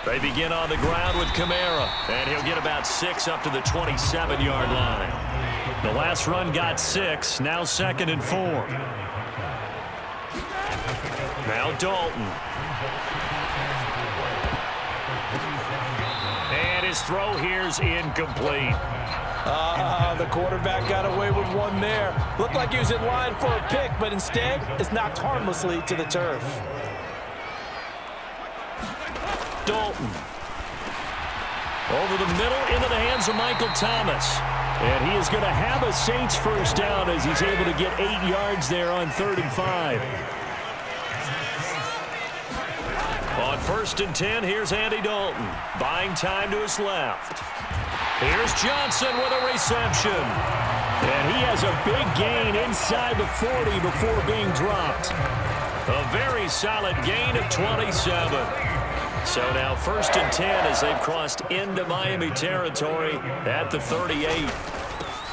They begin on the ground with Kamara, and he'll get about 6 up to the 27-yard line. The last run got 6, now 2nd and 4. Now Dalton. And his throw here's incomplete. The quarterback got away with one there. Looked like he was in line for a pick, but instead it's knocked harmlessly to the turf. Dalton. Over the middle into the hands of Michael Thomas. And he is going to have a Saints first down as he's able to get 8 yards there on 3rd and 5. On 1st and 10, here's Andy Dalton. Buying time to his left. Here's Johnson with a reception. And he has a big gain inside the 40 before being dropped. A very solid gain of 27. So now 1st and 10 as they've crossed into Miami territory at the 38.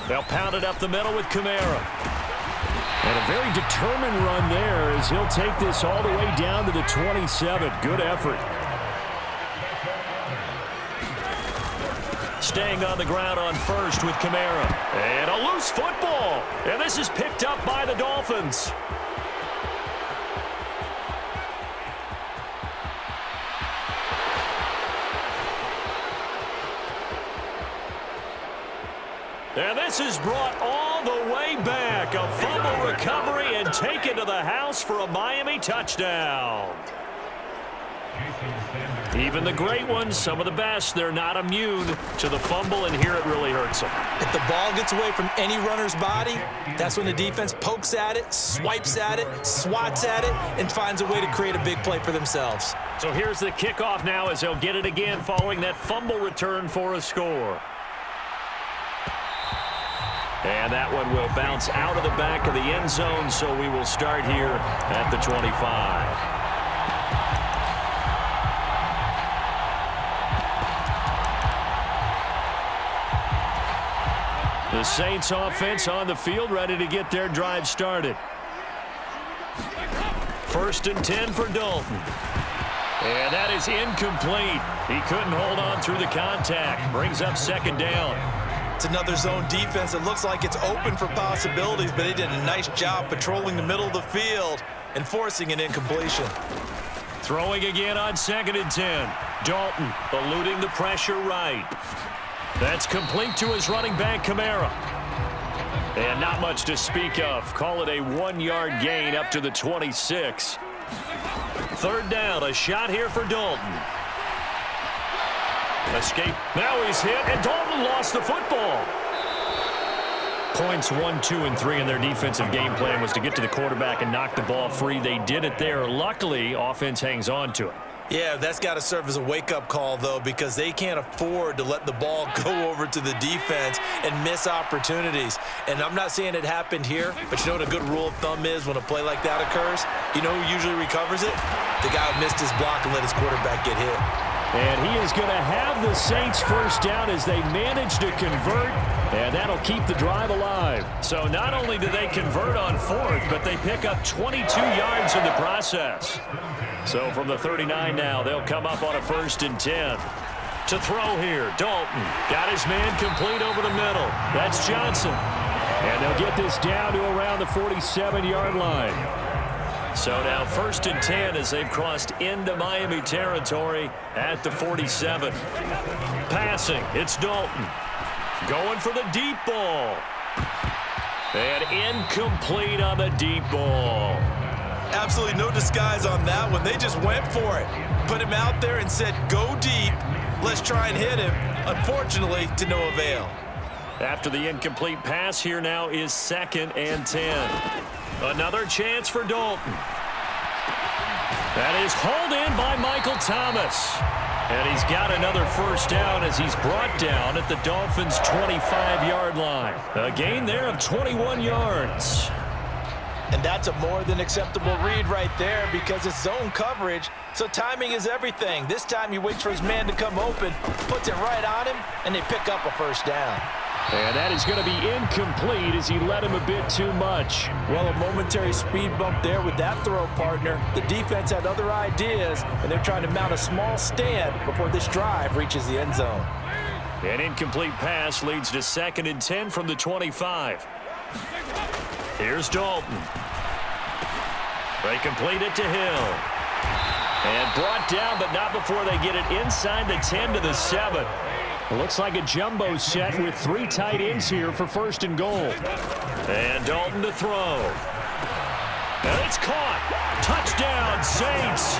They'll pound it up the middle with Kamara. And a very determined run there as he'll take this all the way down to the 27. Good effort. Staying on the ground on 1st with Kamara. And a loose football. And this is picked up by the Dolphins. And this is brought all the way back. A fumble recovery and taken to the house for a Miami touchdown. Even the great ones, some of the best, they're not immune to the fumble, and here it really hurts them. If the ball gets away from any runner's body, that's when the defense pokes at it, swipes at it, swats at it, and finds a way to create a big play for themselves. So here's the kickoff now as they'll get it again following that fumble return for a score. And that one will bounce out of the back of the end zone, so we will start here at the 25. The Saints offense on the field, ready to get their drive started. 1st and 10 for Dalton. And that is incomplete. He couldn't hold on through the contact. Brings up 2nd down. It's another zone defense. It looks like it's open for possibilities, but they did a nice job patrolling the middle of the field and forcing an incompletion. Throwing again on 2nd and 10. Dalton eluding the pressure right. That's complete to his running back, Kamara. And not much to speak of. Call it a 1-yard gain up to the 26. 3rd down, a shot here for Dalton. Escape. Now he's hit, and Dalton lost the football. Points 1, 2, and 3 in their defensive game plan was to get to the quarterback and knock the ball free. They did it there. Luckily, offense hangs on to it. Yeah, that's got to serve as a wake-up call, though, because they can't afford to let the ball go over to the defense and miss opportunities. And I'm not saying it happened here, but you know what a good rule of thumb is when a play like that occurs? You know who usually recovers it? The guy who missed his block and let his quarterback get hit. And he is going to have the Saints first down as they manage to convert, and that'll keep the drive alive. So not only do they convert on 4th, but they pick up 22 yards in the process. So from the 39 now, they'll come up on a 1st and 10. To throw here, Dalton got his man complete over the middle. That's Johnson. And they'll get this down to around the 47-yard line. So now 1st and 10 as they've crossed into Miami territory at the 47. Passing, it's Dalton. Going for the deep ball. And incomplete on the deep ball. Absolutely no disguise on that one. They just went for it. Put him out there and said, go deep. Let's try and hit him. Unfortunately, to no avail. After the incomplete pass, here now is 2nd and 10. Another chance for Dalton. That is hauled in by Michael Thomas. And he's got another first down as he's brought down at the Dolphins' 25-yard line. A gain there of 21 yards. And that's a more than acceptable read right there because it's zone coverage, so timing is everything. This time he waits for his man to come open, puts it right on him, and they pick up a first down. And that is going to be incomplete as he led him a bit too much. Well, a momentary speed bump there with that throw, partner. The defense had other ideas, and they're trying to mount a small stand before this drive reaches the end zone. An incomplete pass leads to 2nd and 10 from the 25. Here's Dalton. They complete it to Hill. And brought down, but not before they get it inside the 10 to the 7. It looks like a jumbo set with 3 tight ends here for 1st and goal. And Dalton to throw. And it's caught. Touchdown, Saints.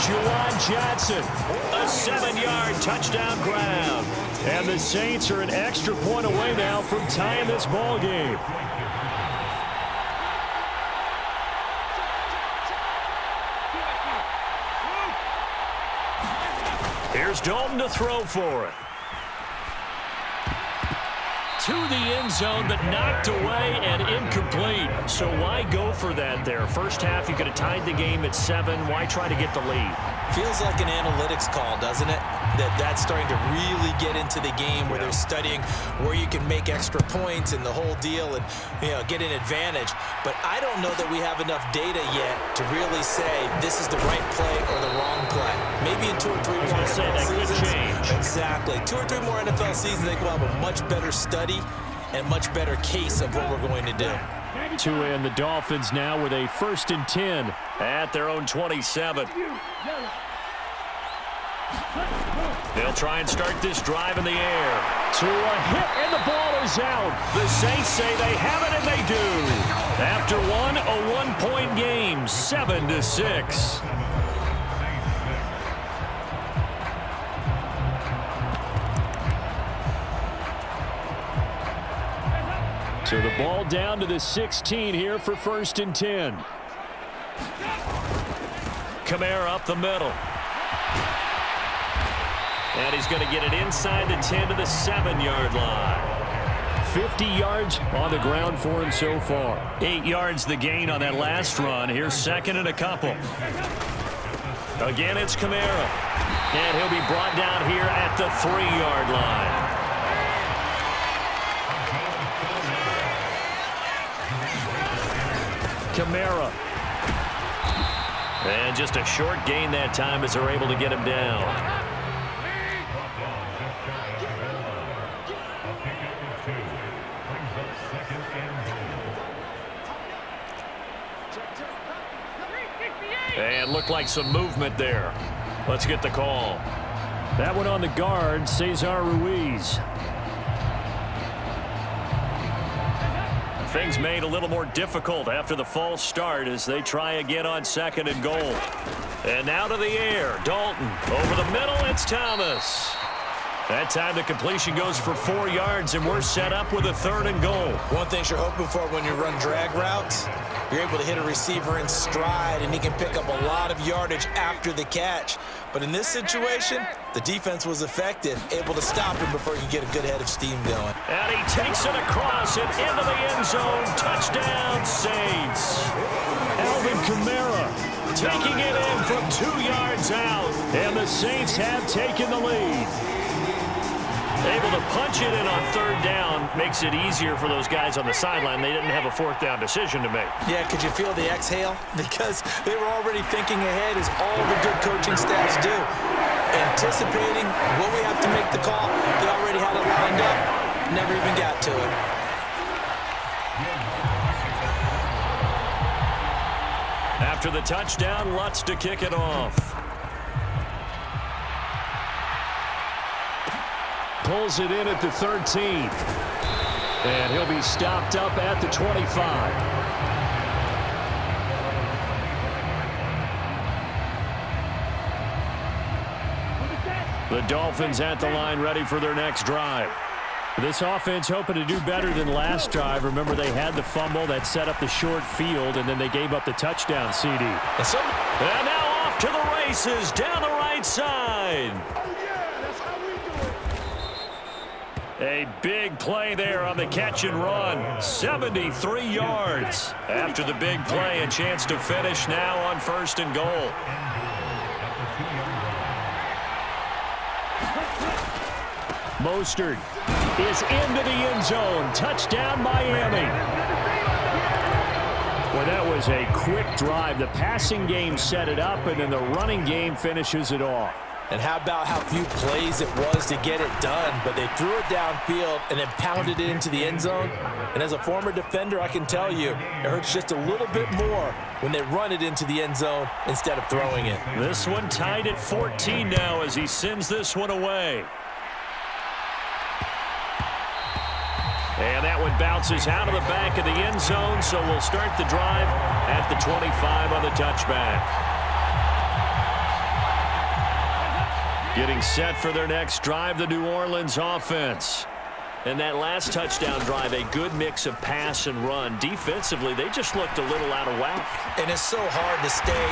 Juwan Johnson, a 7-yard touchdown grab. And the Saints are an extra point away now from tying this ball game. Here's Dalton to throw for it. To the end zone, but knocked away and incomplete. So why go for that there? First half, you could have tied the game at 7. Why try to get the lead? Feels like an analytics call, doesn't it? That's starting to really get into the game where they're studying where you can make extra points and the whole deal and, get an advantage. But I don't know that we have enough data yet to really say this is the right play or the wrong play. Maybe in 2 or 3 more NFL seasons. Change. Exactly. 2 or 3 more NFL seasons, I think we'll have a much better study and much better case of what we're going to do. Tua and the Dolphins now with a 1st and 10 at their own 27. They'll try and start this drive in the air. Tua hit, and the ball is out. The Saints say they have it, and they do. After one, a 1-point game, 7-6. So the ball down to the 16 here for 1st and 10. Kamara up the middle. And he's going to get it inside the 10 to the 7-yard line. 50 yards on the ground for him so far. 8 yards the gain on that last run. Here's 2nd and a couple. Again, it's Kamara. And he'll be brought down here at the 3-yard line. Kamara. And just a short gain that time as they're able to get him down. And looked like some movement there. Let's get the call. That one on the guard, Cesar Ruiz. Things made a little more difficult after the false start as they try again on 2nd and goal. And now to the air. Dalton over the middle. It's Thomas. That time the completion goes for 4 yards, and we're set up with a 3rd and goal. One thing you're hoping for when you run drag routes, you're able to hit a receiver in stride, and he can pick up a lot of yardage after the catch. But in this situation, the defense was effective, able to stop him before he could get a good head of steam going. And he takes it across and into the end zone. Touchdown, Saints. Alvin Kamara taking it in from 2 yards out. And the Saints have taken the lead. Able to punch it in on 3rd down makes it easier for those guys on the sideline. They didn't have a 4th down decision to make. Yeah, could you feel the exhale? Because they were already thinking ahead, as all the good coaching staffs do. Anticipating what we have to make the call. They already had it lined up. Never even got to it. After the touchdown, Lutz to kick it off. Pulls it in at the 13. And he'll be stopped up at the 25. The Dolphins at the line ready for their next drive. This offense hoping to do better than last drive. Remember, they had the fumble that set up the short field, and then they gave up the touchdown CD. And now off to the races down the right side. A big play there on the catch and run. 73 yards. After the big play, a chance to finish now on 1st and goal. Mostert is into the end zone. Touchdown, Miami. Well, that was a quick drive. The passing game set it up, and then the running game finishes it off. And how about how few plays it was to get it done, but they threw it downfield and then pounded it into the end zone. And as a former defender, I can tell you, it hurts just a little bit more when they run it into the end zone instead of throwing it. This one tied at 14 now as he sends this one away. And that one bounces out of the back of the end zone, so we'll start the drive at the 25 on the touchback. Getting set for their next drive, the New Orleans offense. And that last touchdown drive, a good mix of pass and run. Defensively, they just looked a little out of whack. And it's so hard to stay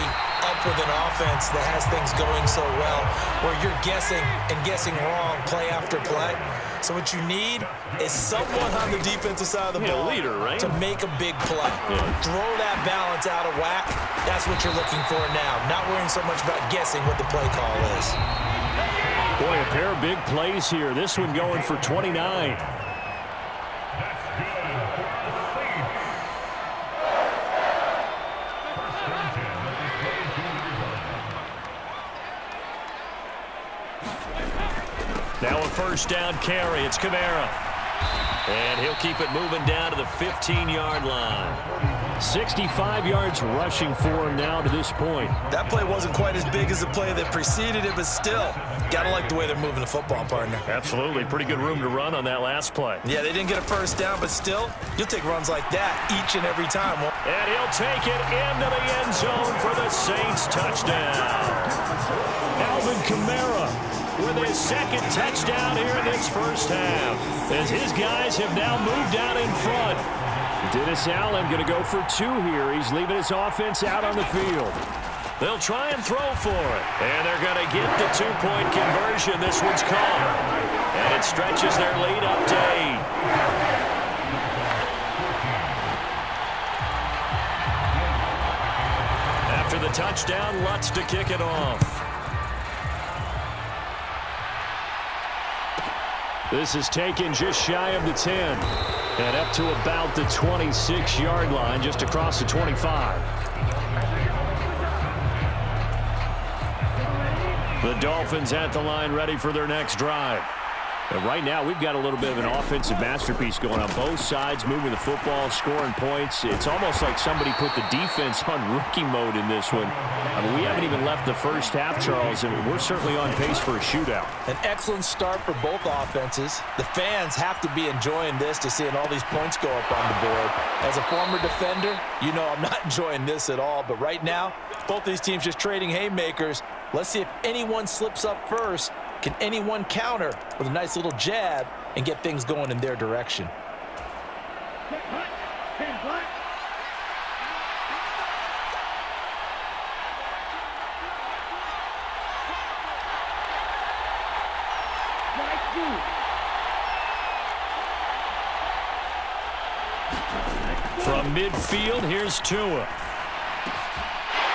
up with an offense that has things going so well, where you're guessing and guessing wrong play after play. So what you need is someone on the defensive side of the ball leader, right? to make a big play. Throw that balance out of whack. That's what you're looking for now. Not worrying so much about guessing what the play call is. Boy, a pair of big plays here. This one going for 29. Now a first down carry. It's Kamara. And he'll keep it moving down to the 15-yard line. 65 yards rushing for him now to this point. That play wasn't quite as big as the play that preceded it, but still, got to like the way they're moving the football, partner. Absolutely. Pretty good room to run on that last play. Yeah, they didn't get a first down, but still, you'll take runs like that each and every time. And he'll take it into the end zone for the Saints touchdown. Alvin Kamara with his second touchdown here in this first half, as his guys have now moved out in front. Dennis Allen going to go for two here. He's leaving his offense out on the field. They'll try and throw for it. And they're going to get the two-point conversion. This one's caught. And it stretches their lead up to 8. After the touchdown, Lutz to kick it off. This is taken just shy of the 10. And up to about the 26-yard line, just across the 25. The Dolphins at the line, ready for their next drive. And right now, we've got a little bit of an offensive masterpiece going on both sides, moving the football, scoring points. It's almost like somebody put the defense on rookie mode in this one. I mean, we haven't even left the first half, Charles, and we're certainly on pace for a shootout. An excellent start for both offenses. The fans have to be enjoying this to seeing all these points go up on the board. As a former defender, you know I'm not enjoying this at all. But right now, both these teams just trading haymakers. Let's see if anyone slips up first. Can anyone counter with a nice little jab and get things going in their direction? From midfield, here's Tua.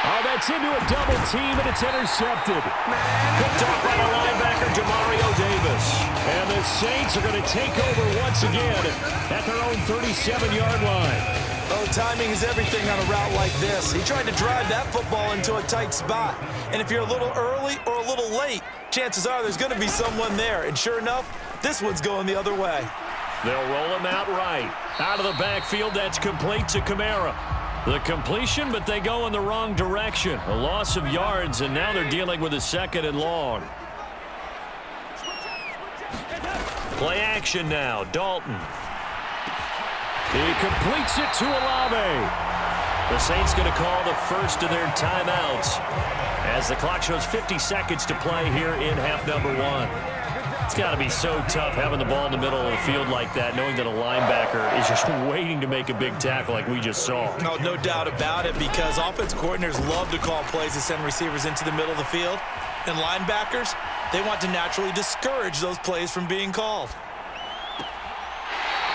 Oh, that's into a double team, and it's intercepted. Picked up by the linebacker, Demario Davis. And the Saints are going to take over once again at their own 37-yard line. Oh, timing is everything on a route like this. He tried to drive that football into a tight spot. And if you're a little early or a little late, chances are there's going to be someone there. And sure enough, this one's going the other way. They'll roll him out right. Out of the backfield, that's complete to Kamara. The completion, but they go in the wrong direction. A loss of yards, and now they're dealing with a second and long. Play action now. Dalton. He completes it to Olave. The Saints going to call the first of their timeouts as the clock shows 50 seconds to play here in half number 1. It's got to be so tough having the ball in the middle of the field like that, knowing that a linebacker is just waiting to make a big tackle like we just saw. No doubt about it, because offense coordinators love to call plays and send receivers into the middle of the field. And linebackers, they want to naturally discourage those plays from being called.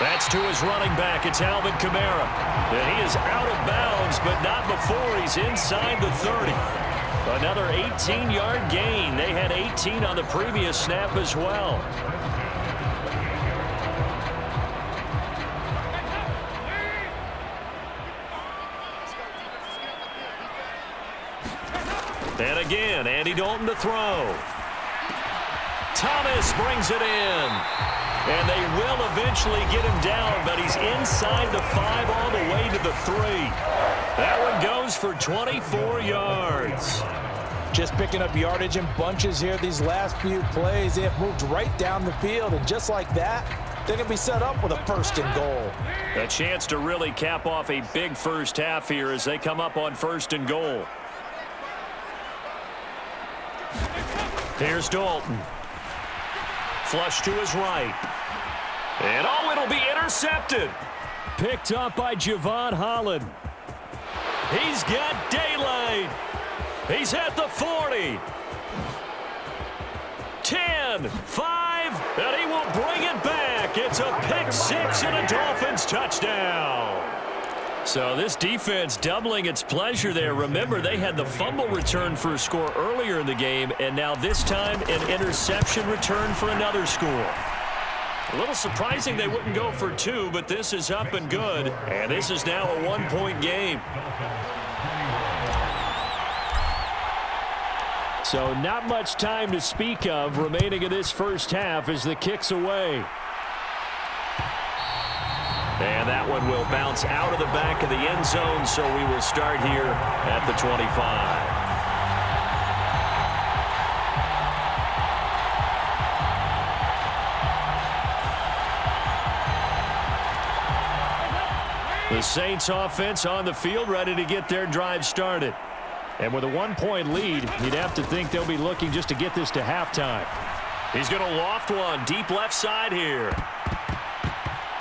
That's to his running back. It's Alvin Kamara. And he is out of bounds, but not before he's inside the 30. Another 18-yard gain. They had 18 on the previous snap as well. And again, Andy Dalton to throw. Thomas brings it in. And they will eventually get him down, but he's inside the 5 all the way to the 3. That one goes for 24 yards. Just picking up yardage in bunches here these last few plays. They have moved right down the field, and just like that, they're going to be set up with a 1st and goal. A chance to really cap off a big first half here as they come up on 1st and goal. Here's Dalton. Flush to his right. And oh, it'll be intercepted. Picked up by Javon Holland. He's got daylight. He's at the 40. 10, 5, and he will bring it back. It's a pick 6 and a Dolphins touchdown. So this defense doubling its pleasure there. Remember, they had the fumble return for a score earlier in the game, and now this time an interception return for another score. A little surprising they wouldn't go for 2, but this is up and good, and this is now a 1-point game. So not much time to speak of remaining in this first half as the kick's away. And that one will bounce out of the back of the end zone, so we will start here at the 25. The Saints offense on the field, ready to get their drive started. And with a 1-point lead, you'd have to think they'll be looking just to get this to halftime. He's going to loft one deep left side here.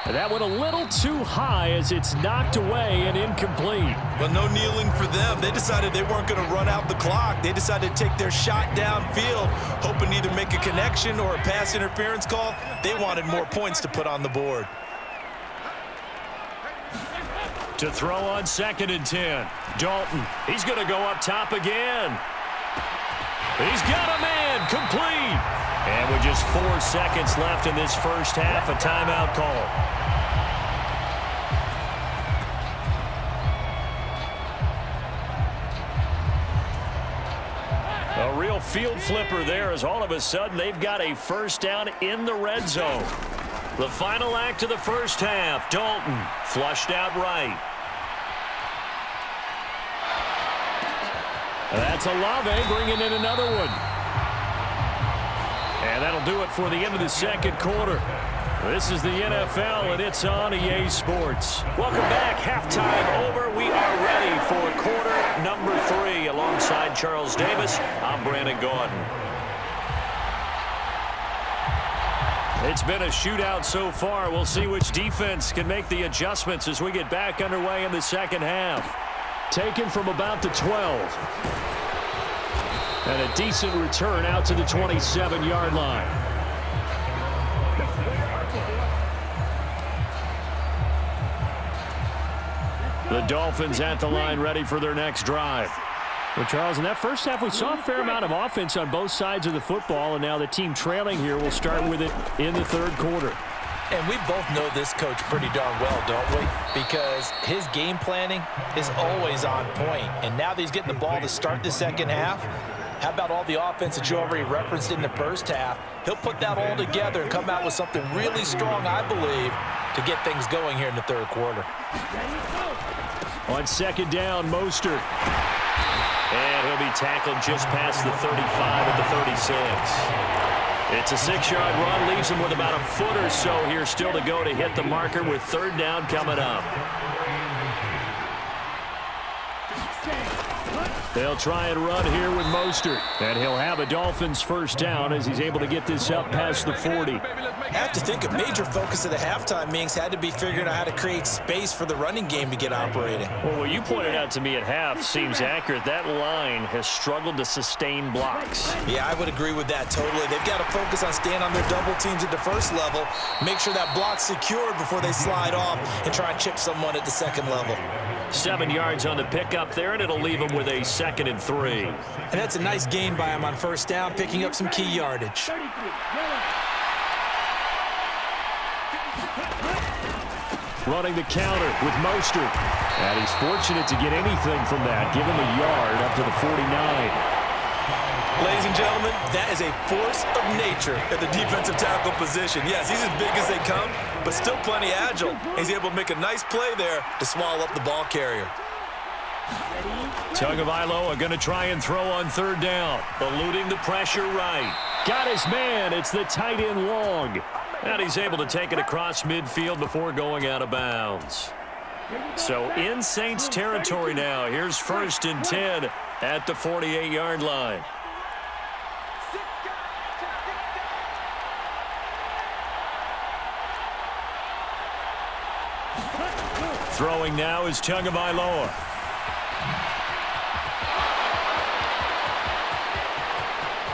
And that went a little too high as it's knocked away and incomplete. Well, no kneeling for them. They decided they weren't going to run out the clock. They decided to take their shot downfield, hoping to either make a connection or a pass interference call. They wanted more points to put on the board. To throw on 2nd and 10. Dalton, he's going to go up top again. He's got a man, complete. And with just 4 seconds left in this first half, a timeout call. A real field flipper there as all of a sudden they've got a first down in the red zone. The final act of the first half. Dalton flushed out right. That's Olave bringing in another one. And that'll do it for the end of the second quarter. This is the NFL, and it's on EA Sports. Welcome back. Halftime over. We are ready for quarter number 3. Alongside Charles Davis, I'm Brandon Gaudin. It's been a shootout so far. We'll see which defense can make the adjustments as we get back underway in the second half. Taken from about the 12. And a decent return out to the 27-yard line. The Dolphins at the line ready for their next drive. Well, Charles, in that first half, we saw a fair amount of offense on both sides of the football, and now the team trailing here will start with it in the third quarter. And we both know this coach pretty darn well, don't we? Because his game planning is always on point. And now that he's getting the ball to start the second half, how about all the offense that you already referenced in the first half? He'll put that all together and come out with something really strong, I believe, to get things going here in the third quarter. On second down, Mostert. And he'll be tackled just past the 35 at the 36. It's a 6-yard run, leaves him with about a foot or so here still to go to hit the marker with third down coming up. They'll try and run here with Mostert. And he'll have a Dolphins first down as he's able to get this up past the 40. I have to think a major focus of the halftime meetings had to be figuring out how to create space for the running game to get operating. Well, what you pointed out to me at half seems accurate. That line has struggled to sustain blocks. Yeah, I would agree with that totally. They've got to focus on staying on their double teams at the first level, make sure that block's secured before they slide off and try and chip someone at the second level. 7 yards on the pickup there, and it'll leave him with a 2nd and 3. And that's a nice gain by him on first down, picking up some key yardage. Running the counter with Mostert. And he's fortunate to get anything from that. Give him a yard up to the 49. Ladies and gentlemen, that is a force of nature at the defensive tackle position. Yes, he's as big as they come, but still plenty agile. He's able to make a nice play there to swallow up the ball carrier. Tagovailoa going to try and throw on third down. Eluding the pressure right. Got his man. It's the tight end long. And he's able to take it across midfield before going out of bounds. So in Saints territory now. Here's 1st and 10 at the 48-yard line. Throwing now is Tagovailoa.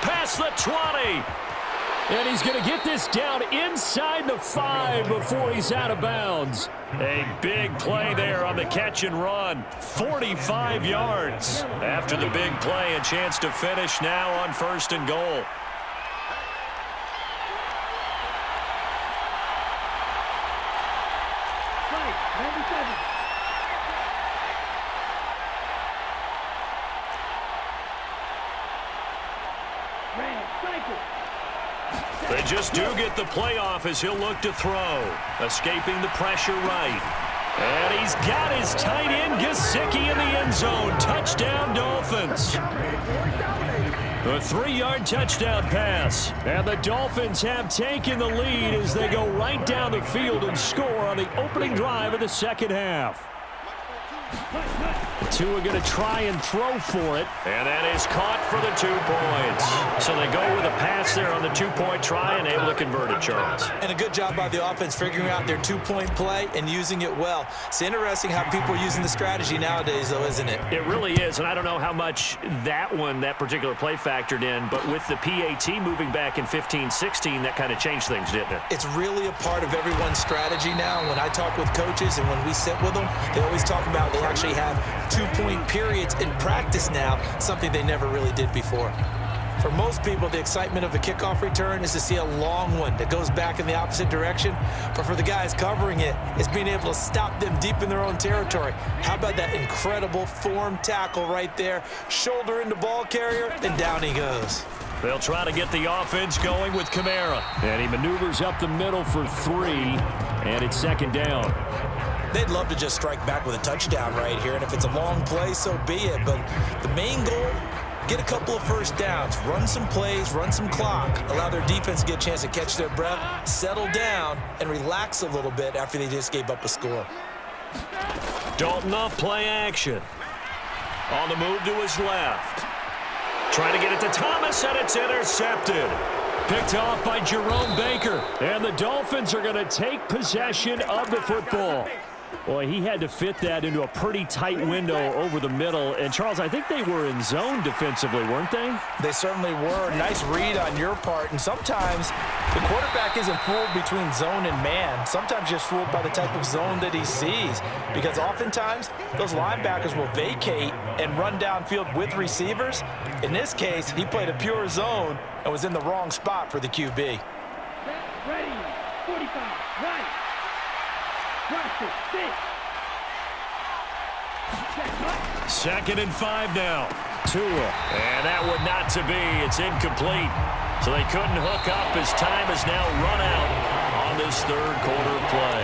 Past the 20. And he's going to get this down inside the 5 before he's out of bounds. A big play there on the catch and run. 45 yards. After the big play, a chance to finish now on 1st and goal. They just do get the playoff as he'll look to throw. Escaping the pressure right. And he's got his tight end Gesicki in the end zone. Touchdown, Dolphins. A 3-yard touchdown pass. And the Dolphins have taken the lead as they go right down the field and score on the opening drive of the second half. The two are going to try and throw for it. And that is caught for the 2 points. So they go with a pass there on the 2-point try and able to convert it, Charles. And a good job by the offense figuring out their 2-point play and using it well. It's interesting how people are using the strategy nowadays, though, isn't it? It really is, and I don't know how much that particular play factored in, but with the PAT moving back in 15-16, that kind of changed things, didn't it? It's really a part of everyone's strategy now. When I talk with coaches and when we sit with them, they always talk about they actually have 2-point periods in practice now, something they never really did before. For most people, the excitement of a kickoff return is to see a long one that goes back in the opposite direction. But for the guys covering it, it's being able to stop them deep in their own territory. How about that incredible form tackle right there? Shoulder into ball carrier, and down he goes. They'll try to get the offense going with Kamara. And he maneuvers up the middle for 3, and it's 2nd down. They'd love to just strike back with a touchdown right here, and if it's a long play, so be it. But the main goal, get a couple of first downs, run some plays, run some clock, allow their defense to get a chance to catch their breath, settle down, and relax a little bit after they just gave up a score. Dalton off play action. On the move to his left. Trying to get it to Thomas, and it's intercepted. Picked off by Jerome Baker. And the Dolphins are going to take possession of the football. Boy, he had to fit that into a pretty tight window over the middle. And, Charles, I think they were in zone defensively, weren't they? They certainly were. Nice read on your part. And sometimes the quarterback isn't fooled between zone and man. Sometimes just fooled by the type of zone that he sees. Because oftentimes, those linebackers will vacate and run downfield with receivers. In this case, he played a pure zone and was in the wrong spot for the QB. Ready, 45, right. Watch it, 6. 2nd and 5 now. Tua. And that would not to be. It's incomplete. So they couldn't hook up as time is now run out on this 3rd quarter of play.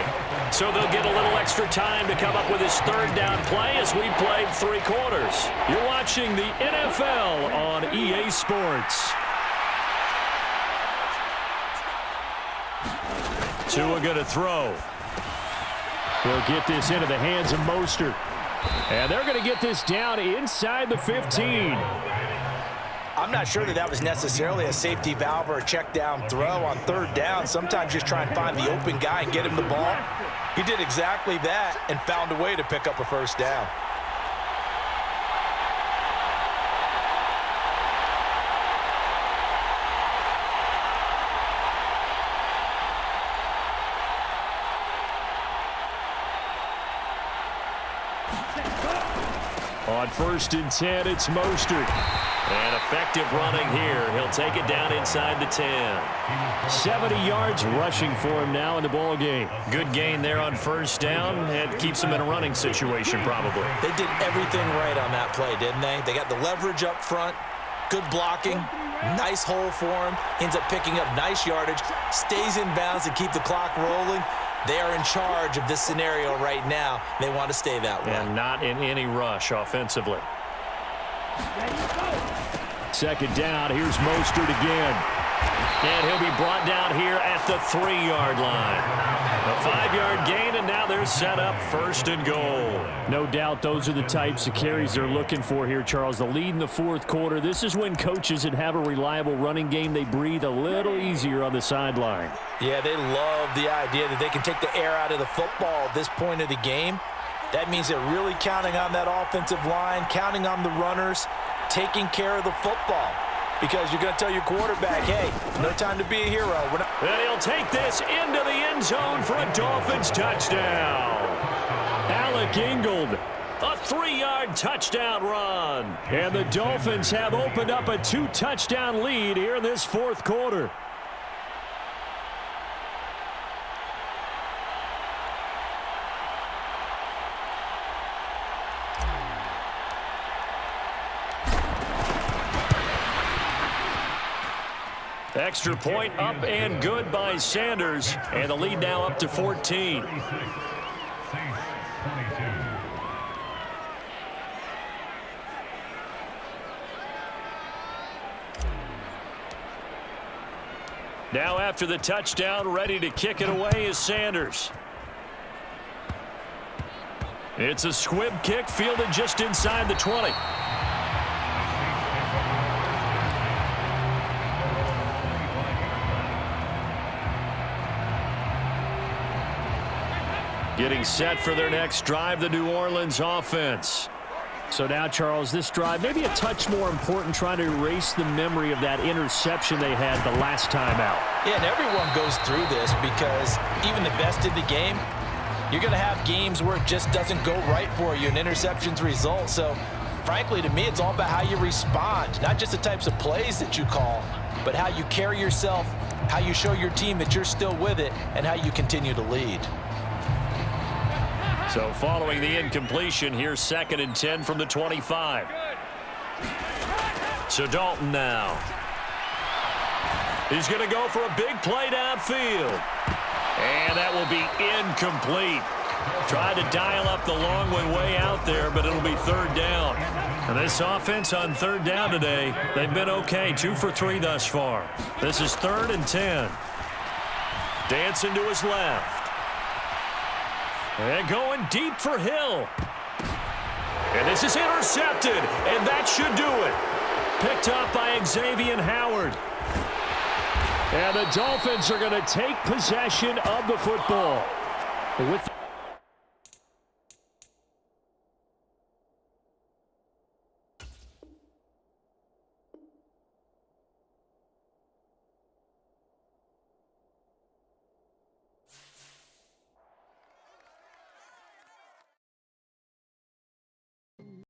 So they'll get a little extra time to come up with this 3rd down play as we played 3 quarters. You're watching the NFL on EA Sports. Tua going to throw. He'll get this into the hands of Mostert. And they're going to get this down inside the 15. I'm not sure that was necessarily a safety valve or a check down throw on 3rd down. Sometimes just try and find the open guy and get him the ball. He did exactly that and found a way to pick up a 1st down. On 1st and 10, it's Mostert. And effective running here. He'll take it down inside the 10. 70 yards rushing for him now in the ball game. Good gain there on 1st down. And keeps him in a running situation probably. They did everything right on that play, didn't they? They got the leverage up front, good blocking, nice hole for him, ends up picking up nice yardage, stays in bounds to keep the clock rolling. They are in charge of this scenario right now. They want to stay that way. And not in any rush offensively. Second down, here's Mostert again. And he'll be brought down here at the 3-yard line. A 5-yard gain, and now they're set up first and goal. No doubt those are the types of carries they're looking for here, Charles. The lead in the fourth quarter. This is when coaches that have a reliable running game, they breathe a little easier on the sideline. Yeah, they love the idea that they can take the air out of the football at this point of the game. That means they're really counting on that offensive line, counting on the runners, taking care of the football. Because you're going to tell your quarterback, hey, no time to be a hero. And he'll take this into the end zone for a Dolphins touchdown. Alec Ingold, a 3-yard touchdown run. And the Dolphins have opened up a 2-touchdown lead here in this fourth quarter. Extra point up and good by Sanders. And the lead now up to 14. Now after the touchdown, ready to kick it away is Sanders. It's a squib kick fielded just inside the 20. Getting set for their next drive, the New Orleans offense. So now, Charles, this drive, maybe a touch more important, trying to erase the memory of that interception they had the last time out. Yeah, and everyone goes through this because even the best in the game, you're going to have games where it just doesn't go right for you, and interceptions result. So, frankly, to me, it's all about how you respond, not just the types of plays that you call, but how you carry yourself, how you show your team that you're still with it, and how you continue to lead. So following the incompletion, here's 2nd and 10 from the 25. So Dalton now. He's going to go for a big play downfield. And that will be incomplete. Tried to dial up the long way out there, but it'll be 3rd down. And this offense on 3rd down today, they've been okay. 2 for 3 thus far. This is 3rd and 10. Dancing to his left. And going deep for Hill. And this is intercepted, and that should do it. Picked up by Xavier Howard. And the Dolphins are going to take possession of the football. With